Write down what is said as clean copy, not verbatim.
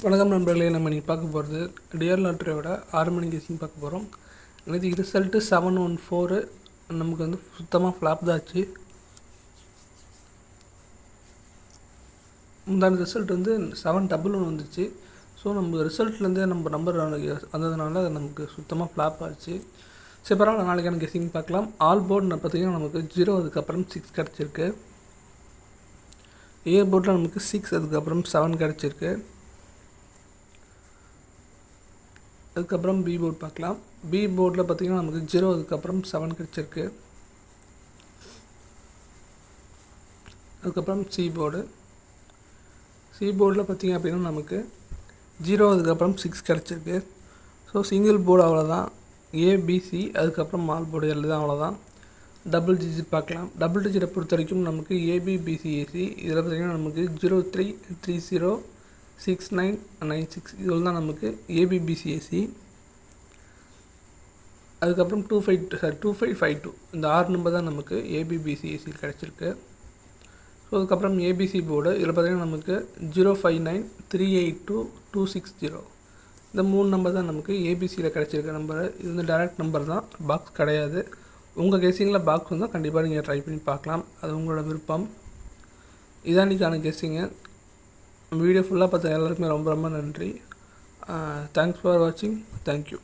வணக்கம் நண்பர்களே, நம்ம இன்றைக்கி பார்க்க போகிறது டியர் லாட்ரியோட 6 மணி கெஸிங் பார்க்க போகிறோம். எனக்கு ரிசல்ட்டு 714 நமக்கு வந்து சுத்தமாக ஃப்ளாப் தான் ஆச்சு. முந்தான ரிசல்ட் வந்து 711 வந்துச்சு. ஸோ நம்ம ரிசல்ட்லேருந்தே நம்ம நம்பர் வந்ததுனால நமக்கு சுத்தமாக ஃப்ளாப் ஆச்சு. சரி, பரவாயில்ல, நாளைக்கான கெஸிங் பார்க்கலாம். ஆல் போர்டு பார்த்திங்கன்னா நமக்கு 0 அதுக்கப்புறம் 6 கிடச்சிருக்கு. ஏ போர்டில் நமக்கு 6 அதுக்கப்புறம் 7 கிடச்சிருக்கு. அதுக்கப்புறம் பி போர்டு பார்க்கலாம். பி போர்டில் பார்த்திங்கன்னா நமக்கு 0 அதுக்கப்புறம் 7 கிடச்சிருக்கு. அதுக்கப்புறம் சி போர்டில் பார்த்திங்க அப்படின்னா நமக்கு 0 அதுக்கப்புறம் 6 கிடச்சிருக்கு. ஸோ சிங்கிள் போர்டு அவ்வளோதான். ஏபிசி அதுக்கப்புறம் மால் போர்டு எல்லாம் அவ்வளோதான். டபுள் டிஜிட் பார்க்கலாம். டபுள் டிஜிட்டை பொறுத்த வரைக்கும் நமக்கு ஏபிபிசிஏசி இதில் பார்த்திங்கன்னா நமக்கு 03306996 இதில் தான் நமக்கு ஏபிபிசிஏசி. அதுக்கப்புறம் 2552 இந்த 6 நம்பர் தான் நமக்கு ஏபிபிசிஏசி கிடச்சிருக்கு. ஸோ அதுக்கப்புறம் ஏபிசி போர்டு இதில் பார்த்திங்கன்னா நமக்கு 0593822260 இந்த 3 நம்பர் தான் நமக்கு ஏபிசியில் கிடச்சிருக்க நம்பர். இது வந்து டைரக்ட் நம்பர் தான், பாக்ஸ் கிடையாது. உங்கள் கெஸ்ஸிங்கில் பாக்ஸ் வந்தால் கண்டிப்பாக நீங்கள் ட்ரை பண்ணி பார்க்கலாம், அது உங்களோட விருப்பம். இதான் இன்றைக்கான கெஸ்ஸிங்கு. வீடியோ ஃபுல்லாக பார்த்த எல்லாருக்குமே ரொம்ப ரொம்ப நன்றி. தேங்க்ஸ் ஃபார் வாட்சிங். தேங்க்யூ.